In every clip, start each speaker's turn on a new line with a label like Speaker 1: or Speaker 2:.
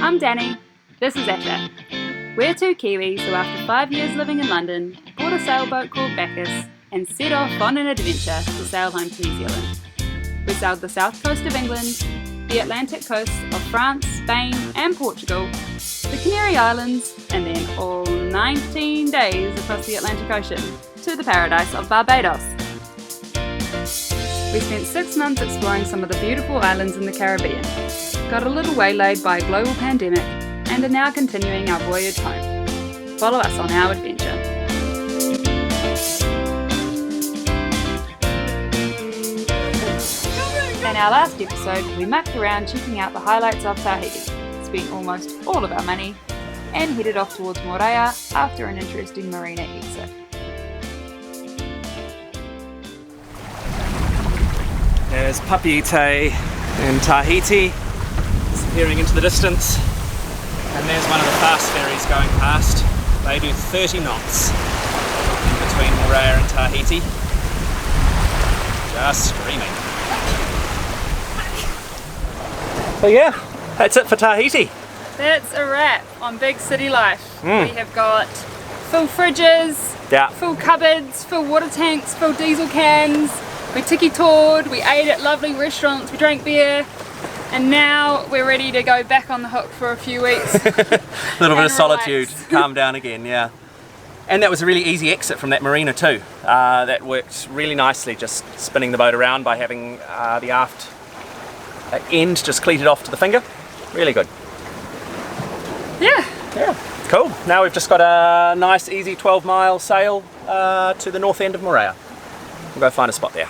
Speaker 1: I'm Danny. This is Asha. We're two Kiwis who, after 5 years living in London, bought a sailboat called Bacchus and set off on an adventure to sail home to New Zealand. We sailed the south coast of England, the Atlantic coast of France, Spain and Portugal, the Canary Islands, and then all 19 days across the Atlantic Ocean to the paradise of Barbados. We spent 6 months exploring some of the beautiful islands in the Caribbean, got a little waylaid by a global pandemic, and are now continuing our voyage home. Follow us on our adventure. In our last episode, we mucked around checking out the highlights of Tahiti, spent almost all of our money, and headed off towards Moorea after an interesting marina exit.
Speaker 2: There's Papeete in Tahiti, disappearing into the distance. And there's one of the fast ferries going past. They do 30 knots in between Moorea and Tahiti. Just screaming. So yeah, that's it for Tahiti.
Speaker 1: That's a wrap on big city life. We have got full fridges, full cupboards, full water tanks, full diesel cans. We tiki-toured, we ate at lovely restaurants, we drank beer, and now we're ready to go back on the hook for a few weeks.
Speaker 2: A little bit of solitude, calm down again, yeah. And that was a really easy exit from that marina too. That worked really nicely, just spinning the boat around by having the aft end just cleated off to the finger. Really good.
Speaker 1: Yeah.
Speaker 2: Cool. Now we've just got a nice easy 12-mile sail to the north end of Moorea. We'll go find a spot there.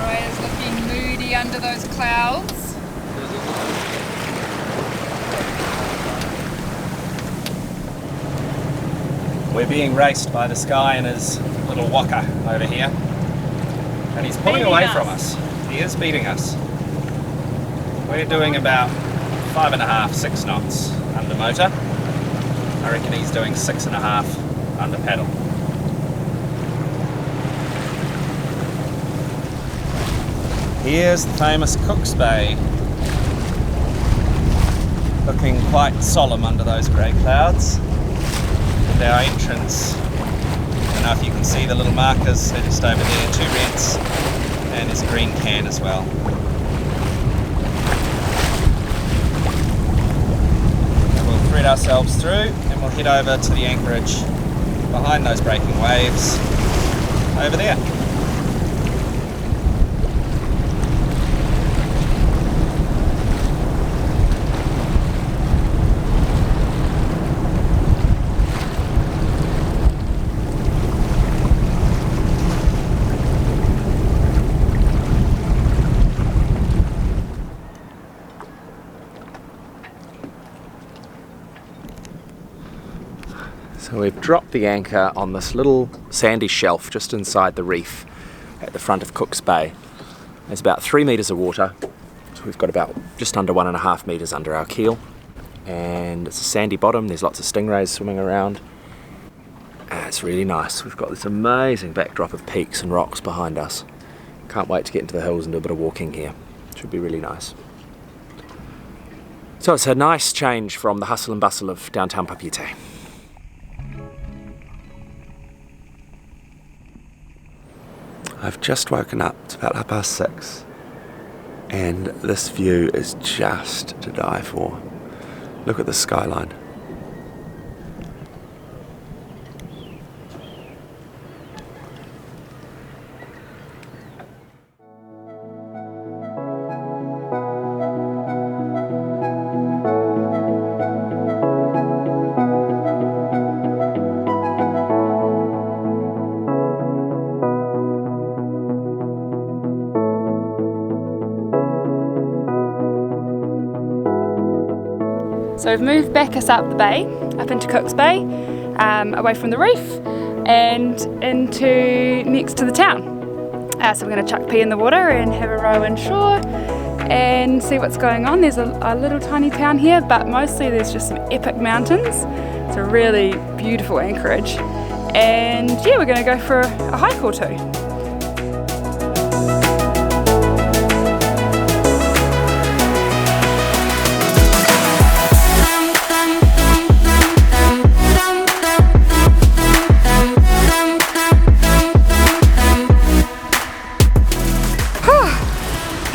Speaker 1: Moorea's looking moody under those clouds.
Speaker 2: We're being raced by this guy in his little waka over here. And he's pulling away from us. He is beating us. We're doing about 5.5, 6 knots under motor. I reckon he's doing 6.5 under paddle. Here's the famous Cook's Bay, looking quite solemn under those grey clouds. And our entrance, I don't know if you can see the little markers, they're just over there, 2 reds, and there's a green can as well. And we'll thread ourselves through and we'll head over to the anchorage behind those breaking waves over there. So we've dropped the anchor on this little sandy shelf just inside the reef at the front of Cook's Bay. There's about 3 metres of water, so we've got about just under 1.5 metres under our keel. And it's a sandy bottom, there's lots of stingrays swimming around. And it's really nice. We've got this amazing backdrop of peaks and rocks behind us. Can't wait to get into the hills and do a bit of walking here. Should be really nice. So it's a nice change from the hustle and bustle of downtown Papeete. I've just woken up, it's about 6:30, and this view is just to die for. Look at the skyline.
Speaker 1: So we've moved Bacchus up the bay, up into Cook's Bay, away from the reef and into next to the town. So we're going to chuck pea in the water and have a row inshore and see what's going on. There's a little tiny town here, but mostly there's just some epic mountains. It's a really beautiful anchorage. And yeah, we're going to go for a hike or two.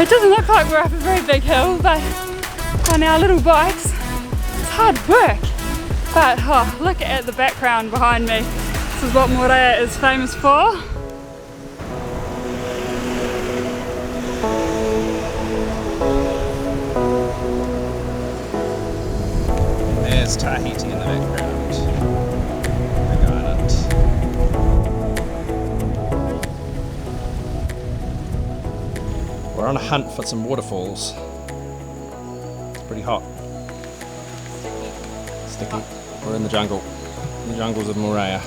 Speaker 1: It doesn't look like we're up a very big hill, but on our little bikes, it's hard work. But oh, look at the background behind me. This is what Moorea is famous for.
Speaker 2: There's Tahiti in the background. Big island. We're on a hunt for some waterfalls. It's pretty hot. Sticky. We're in the jungle. In the jungles of Moorea.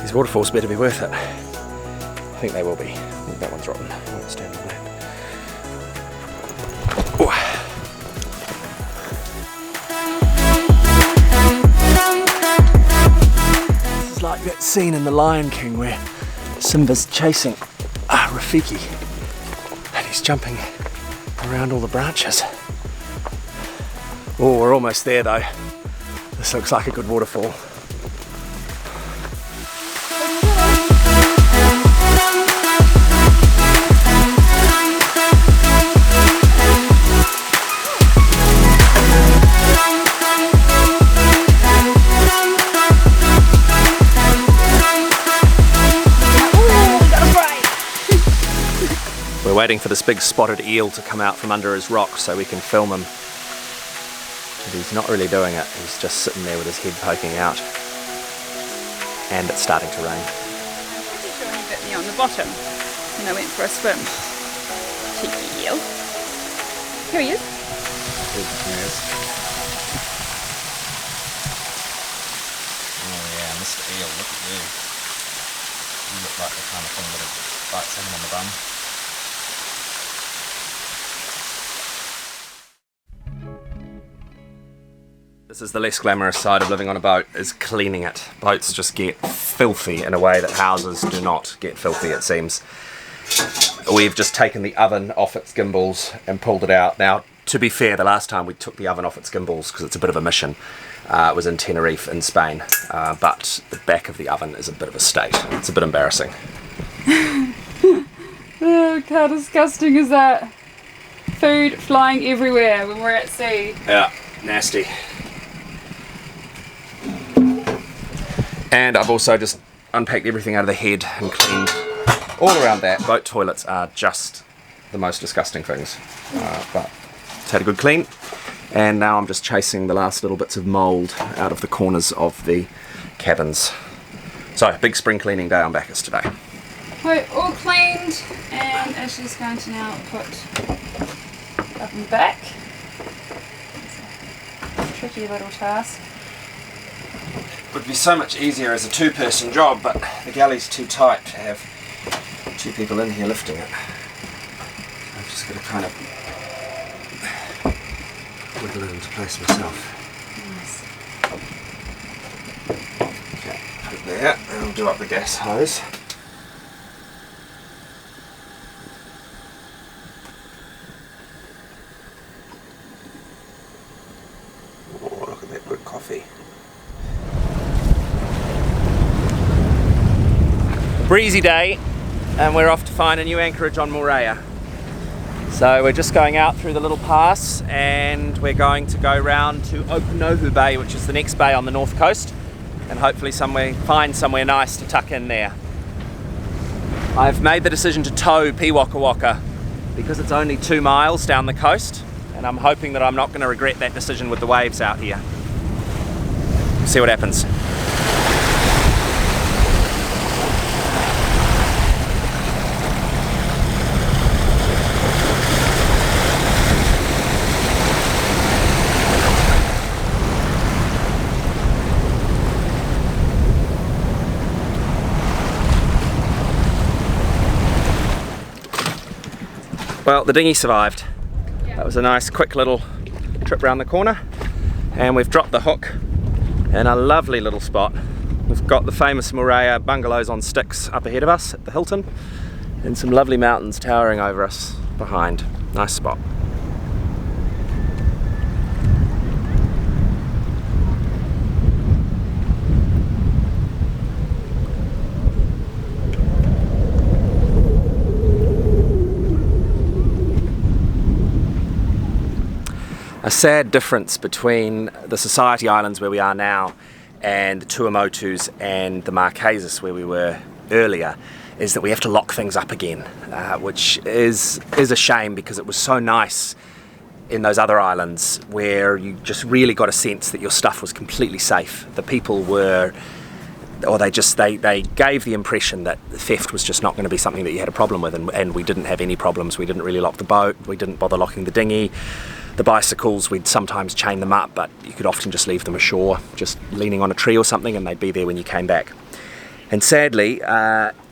Speaker 2: These waterfalls better be worth it. I think they will be. I think that one's rotten. I won't stand on that. Ooh. This is like that scene in The Lion King where Simba's chasing Rafiki and he's jumping around all the branches. Oh, we're almost there though. This looks like a good waterfall. We're waiting for this big spotted eel to come out from under his rock so we can film him. But he's not really doing it, he's just sitting there with his head poking out. And it's starting to rain.
Speaker 1: Pretty sure he bit me on the bottom when I went for a swim. Cheeky eel. Here he is.
Speaker 2: Yes. Oh yeah, Mr. Eel, look at you. You look like the kind of thing that would bite someone on the bum. This is the less glamorous side of living on a boat, is cleaning it. Boats just get filthy in a way that houses do not get filthy, it seems. We've just taken the oven off its gimbals and pulled it out. Now, to be fair, the last time we took the oven off its gimbals, because it's a bit of a mission, was in Tenerife in Spain. But the back of the oven is a bit of a state. It's a bit embarrassing.
Speaker 1: Oh, how disgusting is that? Food flying everywhere when we're at sea.
Speaker 2: Yeah, nasty. And I've also just unpacked everything out of the head and cleaned all around that. Boat toilets are just the most disgusting things. But it's had a good clean. And now I'm just chasing the last little bits of mould out of the corners of the cabins. So, big spring cleaning day on Bacchus today.
Speaker 1: We're all cleaned, and Ashley's going to now put up and back. It's a tricky little task.
Speaker 2: Would be so much easier as a two-person job, but the galley's too tight to have two people in here lifting it. I've just got to kind of wiggle it into place myself.
Speaker 1: Nice.
Speaker 2: Okay, put it there, and I'll do up the gas hose. Oh, look at that good coffee. Breezy day, and we're off to find a new anchorage on Moorea. So we're just going out through the little pass, and we're going to go round to Okanohu Bay, which is the next bay on the north coast, and hopefully find somewhere nice to tuck in there. I've made the decision to tow Waka Waka because it's only 2 miles down the coast, and I'm hoping that I'm not going to regret that decision with the waves out here. See what happens. Well, the dinghy survived. That was a nice quick little trip round the corner, and we've dropped the hook in a lovely little spot. We've got the famous Moorea bungalows on sticks up ahead of us at the Hilton, and some lovely mountains towering over us behind. Nice spot. A sad difference between the Society Islands where we are now and the Tuamotus and the Marquesas where we were earlier is that we have to lock things up again, which is a shame because it was so nice in those other islands where you just really got a sense that your stuff was completely safe. The people were, or they gave the impression that theft was just not going to be something that you had a problem with, and we didn't have any problems. We didn't really lock the boat, we didn't bother locking the dinghy. The bicycles, we'd sometimes chain them up, but you could often just leave them ashore, just leaning on a tree or something, and they'd be there when you came back. And sadly,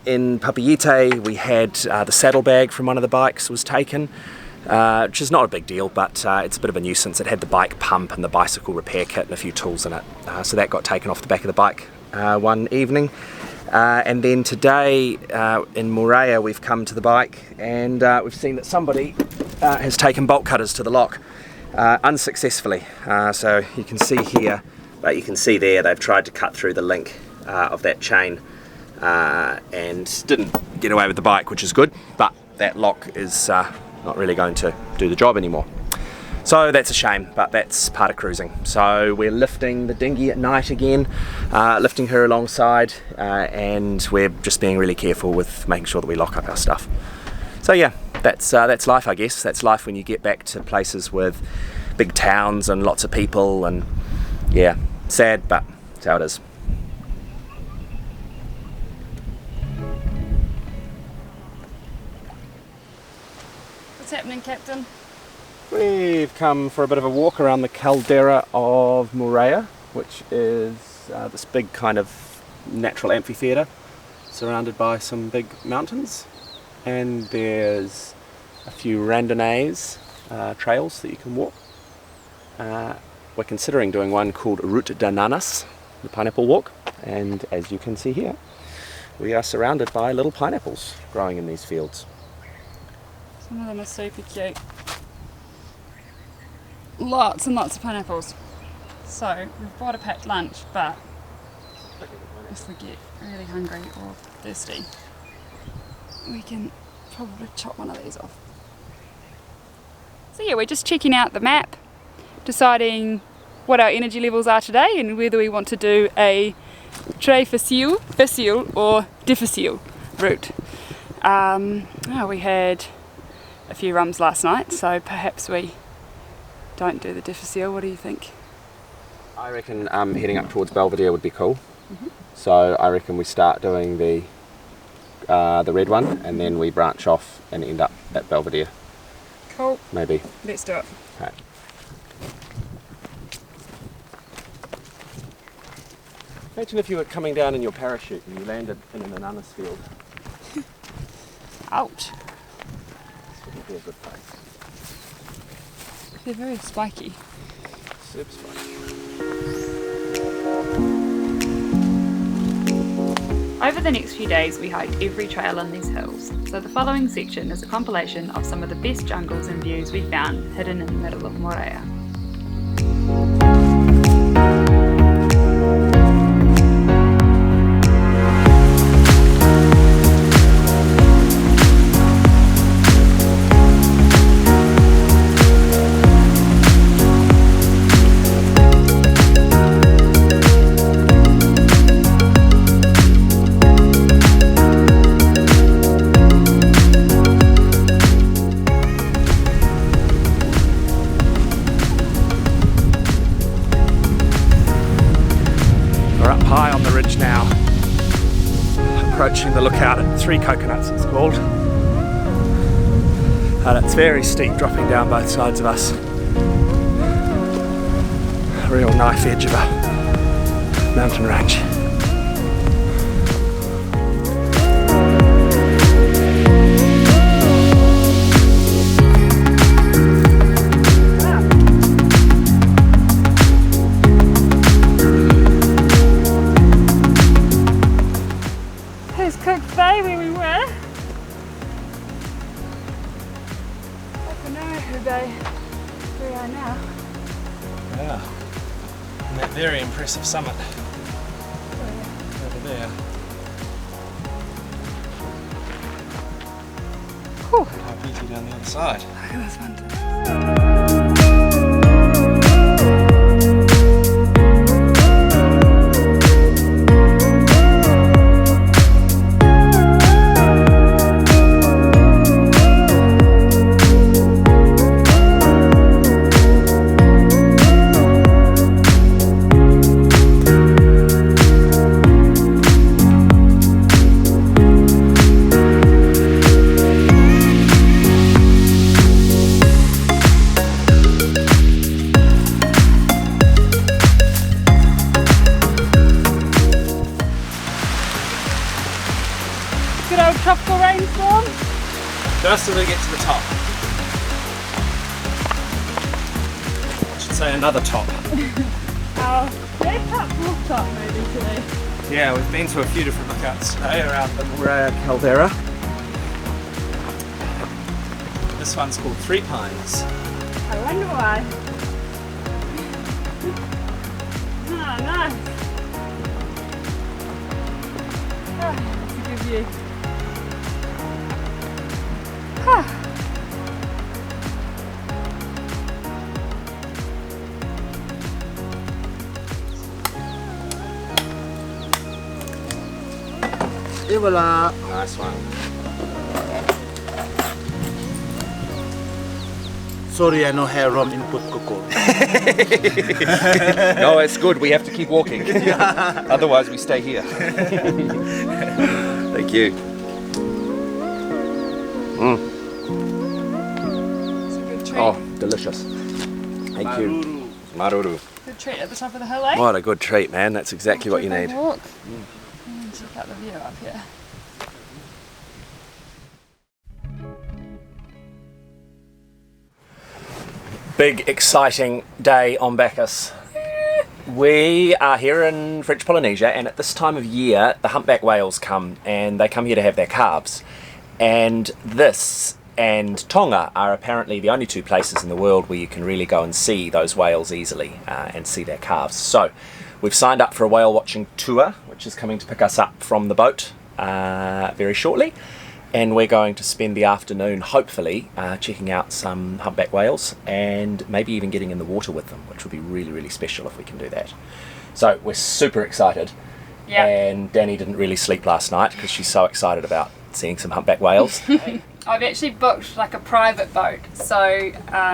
Speaker 2: in Papeete, we had the saddlebag from one of the bikes was taken, which is not a big deal, but it's a bit of a nuisance. It had the bike pump and the bicycle repair kit and a few tools in it. So that got taken off the back of the bike one evening. And then today in Moorea, we've come to the bike and we've seen that somebody has taken bolt cutters to the lock unsuccessfully. So you can see here, but you can see there, they've tried to cut through the link of that chain and didn't get away with the bike, which is good, but that lock is not really going to do the job anymore. So that's a shame, but that's part of cruising. So we're lifting the dinghy at night again, lifting her alongside, and we're just being really careful with making sure that we lock up our stuff. So yeah, that's life, I guess. That's life when you get back to places with big towns and lots of people, and yeah, sad, but that's how it is.
Speaker 1: What's happening, Captain?
Speaker 2: We've come for a bit of a walk around the caldera of Moorea, which is this big kind of natural amphitheatre surrounded by some big mountains, and there's a few randonnées trails that you can walk. We're considering doing one called Route de Nanas, the pineapple walk, and as you can see here, we are surrounded by little pineapples growing in these fields.
Speaker 1: Some of them are super cute. Lots and lots of pineapples. So we've bought a packed lunch, but if we get really hungry or thirsty, we can probably chop one of these off. So yeah, we're just checking out the map, deciding what our energy levels are today and whether we want to do a très facile or difficile route. We had a few rums last night, so perhaps we don't do the difficile. What do you think?
Speaker 2: I reckon heading up towards Belvedere would be cool. Mm-hmm. So I reckon we start doing the red one and then we branch off and end up at Belvedere.
Speaker 1: Cool.
Speaker 2: Maybe.
Speaker 1: Let's do it.
Speaker 2: Okay. Imagine if you were coming down in your parachute and you landed in an ananas field.
Speaker 1: Ouch.
Speaker 2: This wouldn't be a good place.
Speaker 1: They're very spiky.
Speaker 2: Super spiky.
Speaker 1: Over the next few days we hiked every trail on these hills, so the following section is a compilation of some of the best jungles and views we found hidden in the middle of Moorea.
Speaker 2: High on the ridge now, approaching the lookout at Three Coconuts it's called, and it's very steep, dropping down both sides of us. A real knife edge of a mountain range.
Speaker 1: Where we were. Okonohu Bay, where we are now.
Speaker 2: Yeah, and that very impressive summit over there.
Speaker 1: Whew.
Speaker 2: How easy down the other side.
Speaker 1: Look at this one. old tropical rainstorm.
Speaker 2: Just as we get to the top. I should say another top.
Speaker 1: Our third top, fourth top maybe today.
Speaker 2: Yeah, we've been to a few different lookouts today around the Moorea caldera. This one's called Three Pines.
Speaker 1: I wonder why. Oh, nice. Oh, that's a good view.
Speaker 2: Nice one.
Speaker 3: Sorry, I no have wrong input cocoa.
Speaker 2: No, it's good. We have to keep walking. Otherwise, we stay here. Thank you.
Speaker 1: It's a good treat.
Speaker 2: Oh, delicious. Thank you. Maruru.
Speaker 1: Good treat at the top of the hill, eh?
Speaker 2: What a good treat, man. That's exactly what you need.
Speaker 1: Walk. And check out the view up here.
Speaker 2: Big, exciting day on Bacchus. We are here in French Polynesia, and at this time of year, the humpback whales come, and they come here to have their calves. And this and Tonga are apparently the only two places in the world where you can really go and see those whales easily and see their calves. So we've signed up for a whale watching tour, which is coming to pick us up from the boat very shortly. And we're going to spend the afternoon, hopefully, checking out some humpback whales and maybe even getting in the water with them, which would be really, really special if we can do that. So we're super excited.
Speaker 1: Yeah.
Speaker 2: And Danny didn't really sleep last night because she's so excited about seeing some humpback whales.
Speaker 1: I've actually booked like a private boat, so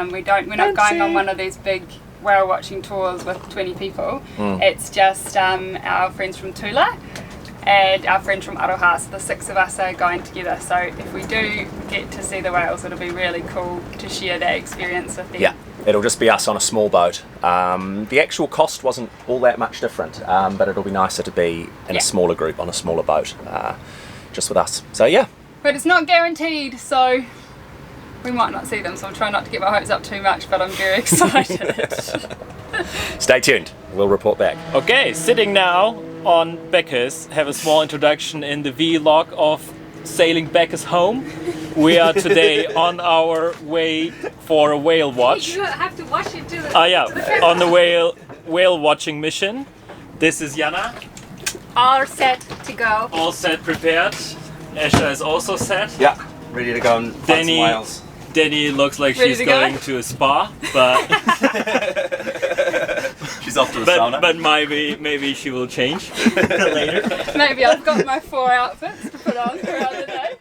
Speaker 1: we're not going on one of these big whale watching tours with 20 people. It's just our friends from Tula and our friend from Aroha, so the 6 of us are going together. So if we do get to see the whales, it'll be really cool to share that experience with them.
Speaker 2: Yeah, it'll just be us on a small boat. The actual cost wasn't all that much different, but it'll be nicer to be in a smaller group on a smaller boat, just with us. So yeah.
Speaker 1: But it's not guaranteed, so we might not see them, so I'll try not to get my hopes up too much, but I'm very excited.
Speaker 2: Stay tuned, we'll report back.
Speaker 4: Okay, sitting now on Bacchus, have a small introduction in the vlog of sailing Bacchus home. We are today on our way for a whale watch.
Speaker 5: You have to watch it to the
Speaker 4: On the whale watching mission. This is Jana,
Speaker 5: all set to go.
Speaker 4: all set, prepared. Esha is also set.
Speaker 2: Yeah, ready to go and find some whales.
Speaker 4: Danny looks like
Speaker 1: Ready
Speaker 4: she's
Speaker 1: to go?
Speaker 4: going to a spa, but
Speaker 2: She's off to the sauna.
Speaker 4: but maybe she will change later.
Speaker 1: Maybe I've got my 4 outfits to put on throughout the day.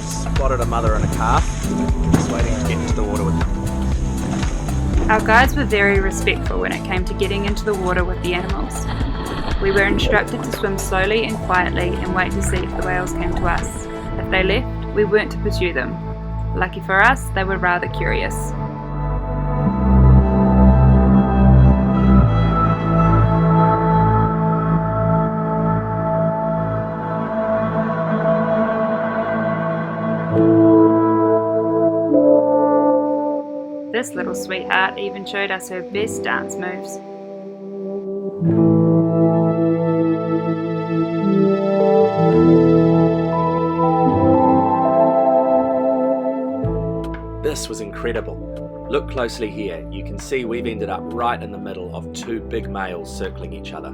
Speaker 2: Spotted a mother and a calf, just waiting to get into the water with them.
Speaker 1: Our guides were very respectful when it came to getting into the water with the animals. We were instructed to swim slowly and quietly and wait to see if the whales came to us. If they left, we weren't to pursue them. Lucky for us, they were rather curious. This little sweetheart even showed us her best dance moves.
Speaker 2: This was incredible. Look closely here. You can see we've ended up right in the middle of two big males circling each other.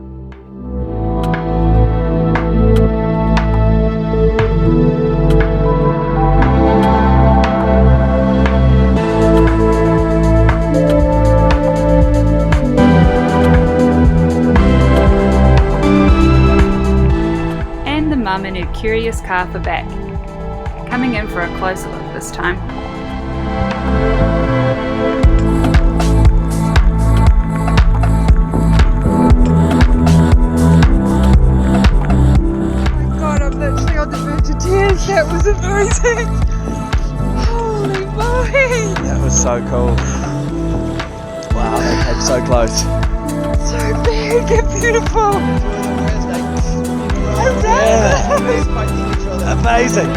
Speaker 1: And the mum and her curious calf are back, coming in for a closer look this time.
Speaker 6: That was amazing! Holy moly!
Speaker 7: That was so cool. Wow, they came so close.
Speaker 6: So big and beautiful!
Speaker 7: Amazing!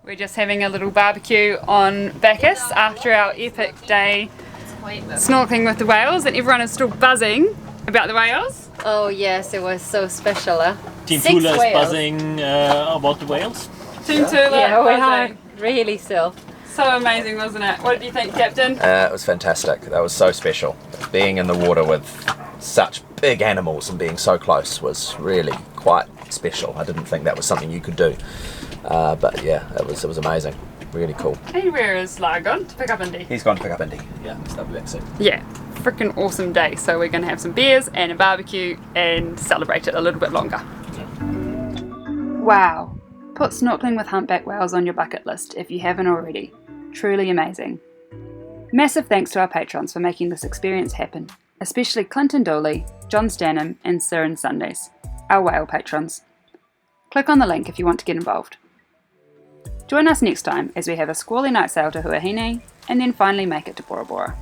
Speaker 1: We're just having a little barbecue on Bacchus after our epic day snorkeling with the whales, and everyone is still buzzing about the whales.
Speaker 5: Oh yes, it was so special.
Speaker 4: Team
Speaker 5: 6
Speaker 4: Tula is
Speaker 5: whales.
Speaker 4: buzzing about the whales.
Speaker 1: Team Tula,
Speaker 5: Yeah, we are
Speaker 1: buzzing.
Speaker 5: really still.
Speaker 1: So amazing, wasn't it? What did you think, Captain?
Speaker 2: It was fantastic. That was so special. Being in the water with such big animals and being so close was really quite special. I didn't think that was something you could do. But yeah, it was amazing. Really cool.
Speaker 1: And where is Lar gone to pick up Indy?
Speaker 2: He's gone to pick up Indy. Yeah, they'll be back soon.
Speaker 1: Yeah, freaking awesome day. So we're going to have some beers and a barbecue and celebrate it a little bit longer. Wow. Put snorkeling with humpback whales on your bucket list if you haven't already. Truly amazing. Massive thanks to our patrons for making this experience happen, especially Clinton Dooley, John Stanham and Siren Sundays, our whale patrons. Click on the link if you want to get involved. Join us next time as we have a squally night sail to Huahine and then finally make it to Bora Bora.